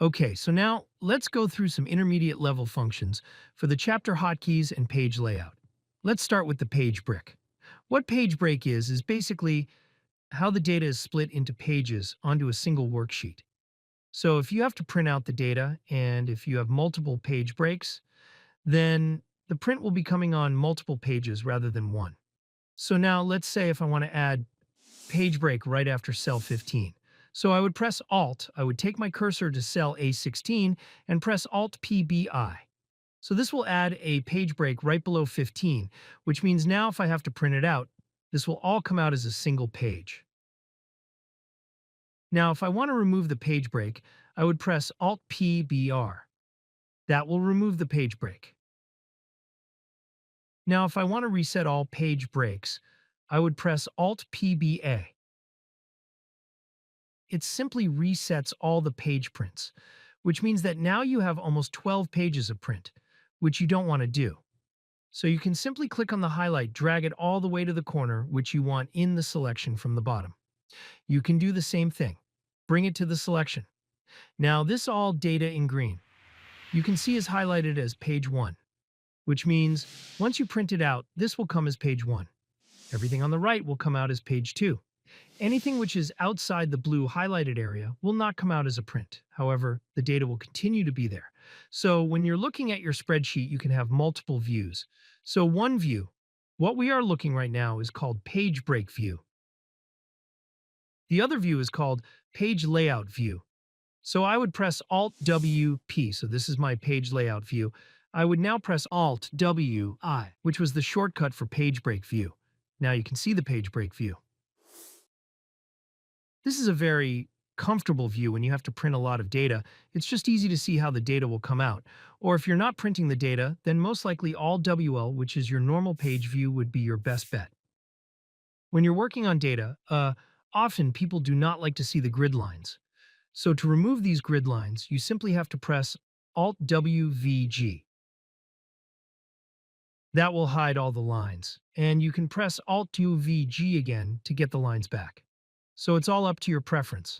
Okay, so now let's go through some intermediate level functions for the chapter hotkeys and page layout. Let's start with the page break. What page break is basically how the data is split into pages onto a single worksheet. So if you have to print out the data and if you have multiple page breaks, then the print will be coming on multiple pages rather than one. So now let's say if I want to add page break right after cell 15. So I would press Alt, I would take my cursor to cell A16 and press Alt PBI. So this will add a page break right below 15, which means now if I have to print it out, this will all come out as a single page. Now if I want to remove the page break, I would press Alt PBR. That will remove the page break. Now if I want to reset all page breaks, I would press Alt PBA. It simply resets all the page prints, which means that now you have almost 12 pages of print, which you don't want to do. So you can simply click on the highlight, drag it all the way to the corner, which you want in the selection from the bottom. You can do the same thing. Bring it to the selection. Now this all data in green, you can see is highlighted as page 1, which means once you print it out, this will come as page 1. Everything on the right will come out as page 2. Anything which is outside the blue highlighted area will not come out as a print. However, the data will continue to be there. So when you're looking at your spreadsheet, you can have multiple views. So one view, what we are looking right now is called page break view. The other view is called page layout view. So I would press Alt W P. So this is my page layout view. I would now press Alt W I, which was the shortcut for page break view. Now you can see the page break view. This is a very comfortable view when you have to print a lot of data. It's just easy to see how the data will come out. Or if you're not printing the data, then most likely all WL, which is your normal page view, would be your best bet. When you're working on data, often people do not like to see the grid lines. So to remove these grid lines, you simply have to press Alt WVG. That will hide all the lines. And you can press Alt UVG again to get the lines back. So it's all up to your preference.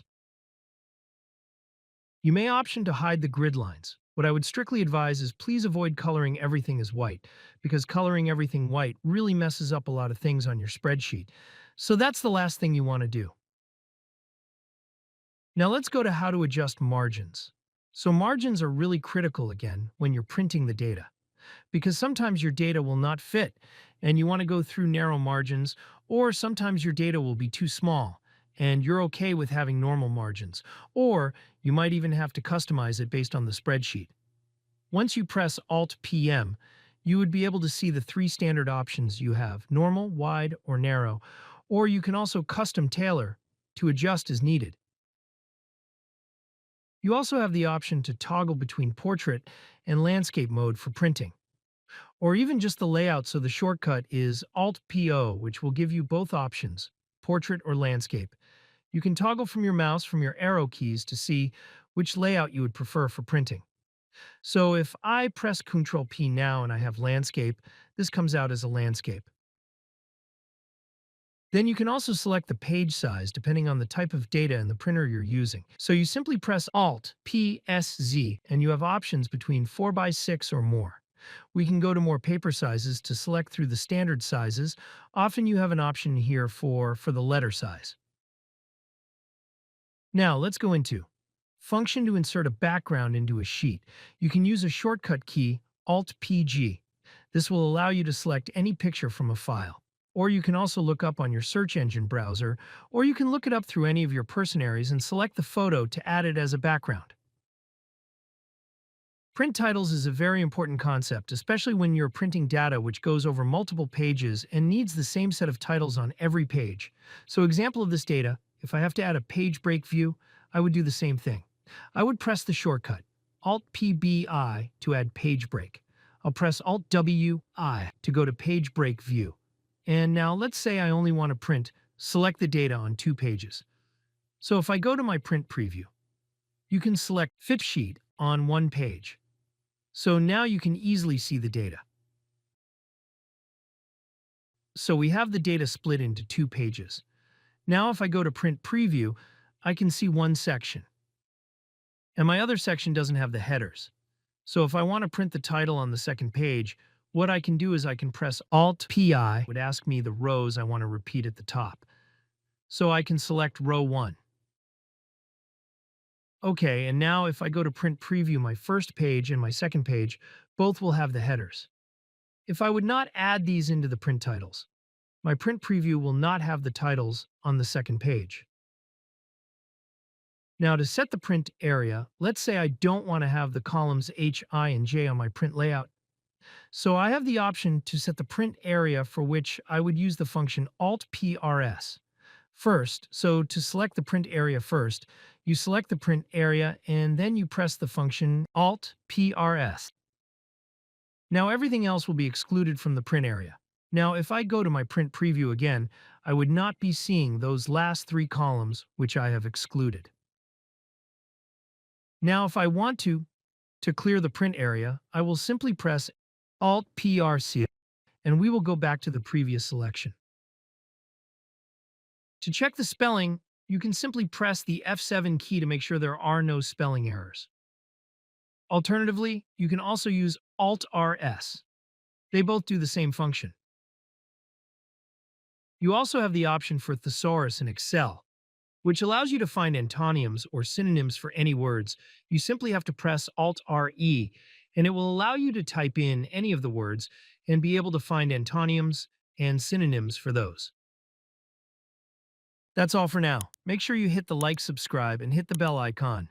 You may option to hide the grid lines. What I would strictly advise is please avoid coloring everything as white, because coloring everything white really messes up a lot of things on your spreadsheet. So that's the last thing you want to do. Now let's go to how to adjust margins. So margins are really critical again when you're printing the data, because sometimes your data will not fit and you want to go through narrow margins, or sometimes your data will be too small and you're okay with having normal margins, or you might even have to customize it based on the spreadsheet. Once you press Alt PM, you would be able to see the three standard options you have: normal, wide, or narrow, or you can also custom tailor to adjust as needed. You also have the option to toggle between portrait and landscape mode for printing, or even just the layout, so the shortcut is Alt PO, which will give you both options, portrait or landscape. You can toggle from your mouse from your arrow keys to see which layout you would prefer for printing. So if I press Ctrl P now and I have landscape, this comes out as a landscape. Then you can also select the page size depending on the type of data and the printer you're using. So you simply press Alt PSZ and you have options between 4 by 6 or more. We can go to more paper sizes to select through the standard sizes. Often you have an option here for the letter size. Now let's go into function to insert a background into a sheet. You can use a shortcut key, Alt PG. This will allow you to select any picture from a file. Or you can also look up on your search engine browser, or you can look it up through any of your personaries and select the photo to add it as a background. Print titles is a very important concept, especially when you're printing data which goes over multiple pages and needs the same set of titles on every page. So example of this data, if I have to add a page break view, I would do the same thing. I would press the shortcut, Alt PBI, to add page break. I'll press Alt WI to go to page break view. And now let's say I only want to select the data on 2 pages. So if I go to my print preview, you can select Fit Sheet on 1 page. So now you can easily see the data. So we have the data split into 2 pages. Now if I go to print preview, I can see one section. And my other section doesn't have the headers. So if I want to print the title on the second page, what I can do is I can press Alt-PI, would ask me the rows I want to repeat at the top. So I can select row 1. Okay, and now if I go to print preview my first page and my second page, both will have the headers. If I would not add these into the print titles, my print preview will not have the titles on the second page. Now to set the print area, let's say I don't want to have the columns H, I, and J on my print layout. So I have the option to set the print area, for which I would use the function Alt-PRS. First, so to select the print area first, you select the print area and then you press the function Alt-PRS. Now everything else will be excluded from the print area. Now if I go to my print preview again, I would not be seeing those last 3 columns which I have excluded. Now if I want to clear the print area, I will simply press Alt-PRC and we will go back to the previous selection. To check the spelling, you can simply press the F7 key to make sure there are no spelling errors. Alternatively, you can also use Alt-RS. They both do the same function. You also have the option for thesaurus in Excel, which allows you to find antonyms or synonyms for any words. You simply have to press Alt-RE, and it will allow you to type in any of the words and be able to find antonyms and synonyms for those. That's all for now. Make sure you hit the like, subscribe, and hit the bell icon.